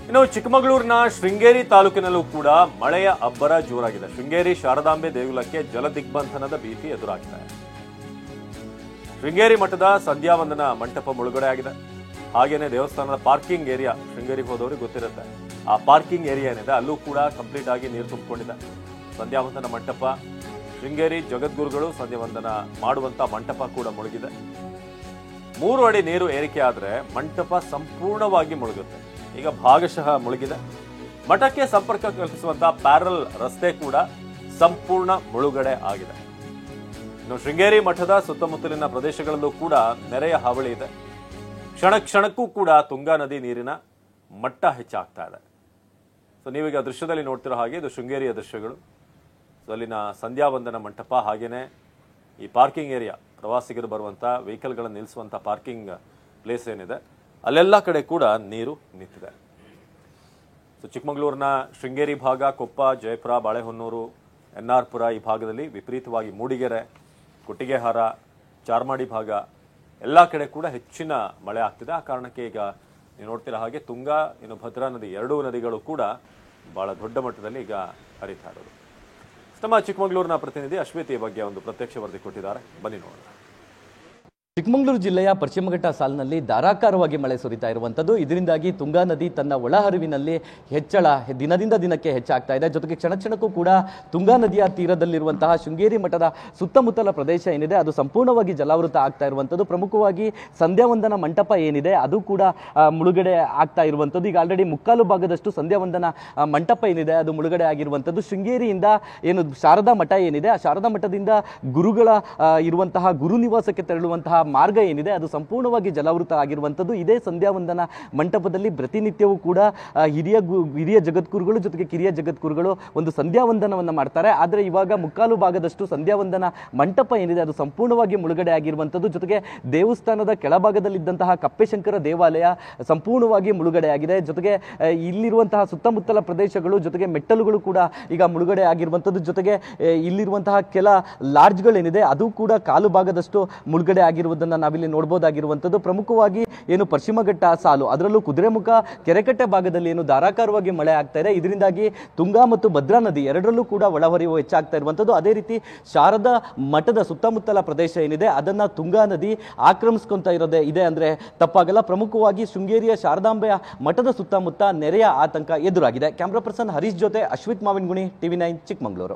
ಇನ್ನು ಚಿಕ್ಕಮಗಳೂರಿನ ಶೃಂಗೇರಿ ತಾಲೂಕಿನಲ್ಲೂ ಕೂಡ ಮಳೆಯ ಅಬ್ಬರ ಜೋರಾಗಿದೆ. ಶೃಂಗೇರಿ ಶಾರದಾಂಬೆ ದೇಗುಲಕ್ಕೆ ಜಲದಿಗ್ಬಂಧನದ ಭೀತಿ ಎದುರಾಗಿದೆ. ಶೃಂಗೇರಿ ಮಠದ ಸಂಧ್ಯಾವಂದನ ಮಂಟಪ ಮುಳುಗಡೆ ಆಗಿದೆ. ಹಾಗೇನೆ ದೇವಸ್ಥಾನದ ಪಾರ್ಕಿಂಗ್ ಏರಿಯಾ, ಶೃಂಗೇರಿಗೆ ಹೋದವರಿಗೆ ಗೊತ್ತಿರುತ್ತೆ, ಆ ಪಾರ್ಕಿಂಗ್ ಏರಿಯಾ ಏನಿದೆ ಅಲ್ಲೂ ಕೂಡ ಕಂಪ್ಲೀಟ್ ಆಗಿ ನೀರು ತುಂಬಿಕೊಂಡಿದೆ. ಸಂಧ್ಯಾವಂದನ ಮಂಟಪ, ಶೃಂಗೇರಿ ಜಗದ್ಗುರುಗಳು ಸಂಧ್ಯಾವಂದನ ಮಾಡುವಂತ ಮಂಟಪ ಕೂಡ ಮುಳುಗಿದೆ. 3 ಅಡಿ ನೀರು ಏರಿಕೆ ಆದ್ರೆ ಮಂಟಪ ಸಂಪೂರ್ಣವಾಗಿ ಮುಳುಗುತ್ತೆ. ಈಗ ಭಾಗಶಃ ಮುಳುಗಿದೆ. ಮಠಕ್ಕೆ ಸಂಪರ್ಕ ಕಲ್ಪಿಸುವಂತಹ ಪ್ಯಾರಲ್ ರಸ್ತೆ ಕೂಡ ಸಂಪೂರ್ಣ ಮುಳುಗಡೆ ಆಗಿದೆ. ಇನ್ನು ಶೃಂಗೇರಿ ಮಠದ ಸುತ್ತಮುತ್ತಲಿನ ಪ್ರದೇಶಗಳಲ್ಲೂ ಕೂಡ ನೆರೆಯ ಹಾವಳಿ ಇದೆ. ಕ್ಷಣಕ್ಕೂ ಕೂಡ ತುಂಗಾ ನದಿ ನೀರಿನ ಮಟ್ಟ ಹೆಚ್ಚಾಗ್ತಾ ಇದೆ. ಸೊ ನೀವೀಗ ದೃಶ್ಯದಲ್ಲಿ ನೋಡ್ತಿರೋ ಹಾಗೆ ಇದು ಶೃಂಗೇರಿಯ ದೃಶ್ಯಗಳು. ಸೊ ಅಲ್ಲಿನ ಸಂಧ್ಯಾವಂದನ ಮಂಟಪ, ಹಾಗೇನೆ ಈ ಪಾರ್ಕಿಂಗ್ ಏರಿಯಾ, ಪ್ರವಾಸಿಗರು ಬರುವಂತ ವೆಹಿಕಲ್ಗಳನ್ನು ನಿಲ್ಲಿಸುವಂತ ಪಾರ್ಕಿಂಗ್ ಪ್ಲೇಸ್ ಏನಿದೆ ಅಲ್ಲೆಲ್ಲ ಕಡೆ ಕೂಡ ನೀರು ನಿಂತಿದೆ. ಸೊ ಚಿಕ್ಕಮಗಳೂರಿನ ಶೃಂಗೇರಿ ಭಾಗ, ಕೊಪ್ಪ, ಜಯಪುರ, ಬಾಳೆಹೊನ್ನೂರು, ಎನ್ಆರ್ ಪುರ ಈ ಭಾಗದಲ್ಲಿ ವಿಪರೀತವಾಗಿ, ಮೂಡಿಗೆರೆ, ಕೊಟ್ಟಿಗೆಹಾರ, ಚಾರ್ಮಾಡಿ ಭಾಗ ಎಲ್ಲ ಕಡೆ ಕೂಡ ಹೆಚ್ಚಿನ ಮಳೆ ಆಗ್ತಿದೆ. ಆ ಕಾರಣಕ್ಕೆ ಈಗ ನೀವು ನೋಡ್ತಿರೋ ಹಾಗೆ ತುಂಗಾ ಇನ್ನು ಭದ್ರಾ ನದಿ, ಎರಡೂ ನದಿಗಳು ಕೂಡ ಬಹಳ ದೊಡ್ಡ ಮಟ್ಟದಲ್ಲಿ ಈಗ ಹರಿತಾ ಇರೋದು. ನಮ್ಮ ಚಿಕ್ಕಮಗಳೂರಿನ ಪ್ರತಿನಿಧಿ ಅಶ್ವೇತಿ ಬಗ್ಗೆ ಒಂದು ಪ್ರತ್ಯಕ್ಷ ವರದಿ ಕೊಟ್ಟಿದ್ದಾರೆ, ಬನ್ನಿ ನೋಡೋಣ. ಚಿಕ್ಕಮಗಳೂರು ಜಿಲ್ಲೆಯ ಪಶ್ಚಿಮಘಟ್ಟ ಸಾಲಿನಲ್ಲಿ ಧಾರಾಕಾರವಾಗಿ ಮಳೆ ಸುರಿತಾ ಇರುವಂಥದ್ದು. ಇದರಿಂದಾಗಿ ತುಂಗಾ ನದಿ ತನ್ನ ಒಳಹರಿವಿನಲ್ಲಿ ಹೆಚ್ಚಳ ದಿನದಿಂದ ದಿನಕ್ಕೆ ಹೆಚ್ಚಾಗ್ತಾ ಇದೆ. ಜೊತೆಗೆ ಕ್ಷಣಕ್ಕೂ ಕೂಡ ತುಂಗಾ ನದಿಯ ತೀರದಲ್ಲಿರುವಂತಹ ಶೃಂಗೇರಿ ಮಠದ ಸುತ್ತಮುತ್ತಲ ಪ್ರದೇಶ ಏನಿದೆ ಅದು ಸಂಪೂರ್ಣವಾಗಿ ಜಲಾವೃತ ಆಗ್ತಾ ಇರುವಂಥದ್ದು. ಪ್ರಮುಖವಾಗಿ ಸಂಧ್ಯಾವಂದನ ಮಂಟಪ ಏನಿದೆ ಅದು ಕೂಡ ಮುಳುಗಡೆ ಆಗ್ತಾ ಇರುವಂಥದ್ದು. ಈಗ ಆಲ್ರೆಡಿ ಮುಕ್ಕಾಲು ಭಾಗದಷ್ಟು ಸಂಧ್ಯಾವಂದನ ಮಂಟಪ ಏನಿದೆ ಅದು ಮುಳುಗಡೆ ಆಗಿರುವಂಥದ್ದು. ಶೃಂಗೇರಿಯಿಂದ ಏನು ಶಾರದಾ ಮಠ ಏನಿದೆ, ಆ ಶಾರದಾ ಮಠದಿಂದ ಗುರುಗಳ ಇರುವಂತಹ ಗುರು ನಿವಾಸಕ್ಕೆ ತೆರಳುವಂತಹ ಮಾರ್ಗ ಏನಿದೆ ಅದು ಸಂಪೂರ್ಣವಾಗಿ ಜಲಾವೃತ ಆಗಿರುವಂಥದ್ದು. ಇದೇ ಸಂಧ್ಯಾವಂದನ ಮಂಟಪದಲ್ಲಿ ಪ್ರತಿನಿತ್ಯವೂ ಕೂಡ ಹಿರಿಯ ಜಗದ್ಗುರುಗಳು ಜೊತೆಗೆ ಕಿರಿಯ ಜಗದ್ಗುರುಗಳು ಒಂದು ಸಂಧ್ಯಾವಂದನವನ್ನು ಮಾಡ್ತಾರೆ. ಆದರೆ ಇವಾಗ ಮುಕ್ಕಾಲು ಭಾಗದಷ್ಟು ಸಂಧ್ಯಾವಂದನ ಮಂಟಪ ಏನಿದೆ ಅದು ಸಂಪೂರ್ಣವಾಗಿ ಮುಳುಗಡೆ ಆಗಿರುವಂಥದ್ದು. ಜೊತೆಗೆ ದೇವಸ್ಥಾನದ ಕೆಳಭಾಗದಲ್ಲಿದ್ದಂತಹ ಕಪ್ಪೆಶಂಕರ ದೇವಾಲಯ ಸಂಪೂರ್ಣವಾಗಿ ಮುಳುಗಡೆ ಆಗಿದೆ. ಜೊತೆಗೆ ಇಲ್ಲಿರುವಂತಹ ಸುತ್ತಮುತ್ತಲ ಪ್ರದೇಶಗಳು ಜೊತೆಗೆ ಮೆಟ್ಟಲುಗಳು ಕೂಡ ಈಗ ಮುಳುಗಡೆ ಆಗಿರುವಂಥದ್ದು. ಜೊತೆಗೆ ಇಲ್ಲಿರುವಂತಹ ಕೆಲ ಲಾಡ್ಜ್ಗಳೇನಿದೆ ಅದು ಕೂಡ ಕಾಲು ಭಾಗದಷ್ಟು ಮುಳುಗಡೆ ಆಗಿರುವುದನ್ನು ನಾವಿಲ್ಲಿ ನೋಡಬಹುದಾಗಿರುವಂಥದ್ದು. ಪ್ರಮುಖವಾಗಿ ಏನು ಪಶ್ಚಿಮಘಟ್ಟ ಸಾಲು, ಅದರಲ್ಲೂ ಕುದುರೆಮುಖ, ಕೆರೆಕಟ್ಟೆ ಭಾಗದಲ್ಲಿ ಏನು ಧಾರಾಕಾರವಾಗಿ ಮಳೆ ಆಗ್ತಾ ಇದೆ. ಇದರಿಂದಾಗಿ ತುಂಗಾ ಮತ್ತು ಭದ್ರಾ ನದಿ ಎರಡರಲ್ಲೂ ಕೂಡ ಒಳಹರಿವು ಹೆಚ್ಚಾಗ್ತಾ ಇರುವಂಥದ್ದು. ಅದೇ ರೀತಿ ಶಾರದಾ ಮಠದ ಸುತ್ತಮುತ್ತಲ ಪ್ರದೇಶ ಏನಿದೆ ಅದನ್ನ ತುಂಗಾ ನದಿ ಆಕ್ರಮಿಸ್ಕೊಂತ ಇದೆ ಅಂದ್ರೆ ತಪ್ಪಾಗಲ್ಲ. ಪ್ರಮುಖವಾಗಿ ಶೃಂಗೇರಿಯ ಶಾರದಾಂಬೆಯ ಮಠದ ಸುತ್ತಮುತ್ತ ನೆರೆಯ ಆತಂಕ ಎದುರಾಗಿದೆ. ಕ್ಯಾಮ್ರಾ ಪರ್ಸನ್ ಹರೀಶ್ ಜೊತೆ ಅಶ್ವಿತ್ ಮಾವಿನಗುಣಿ, ಟಿವಿ9 ಚಿಕ್ಕಮಗಳೂರು.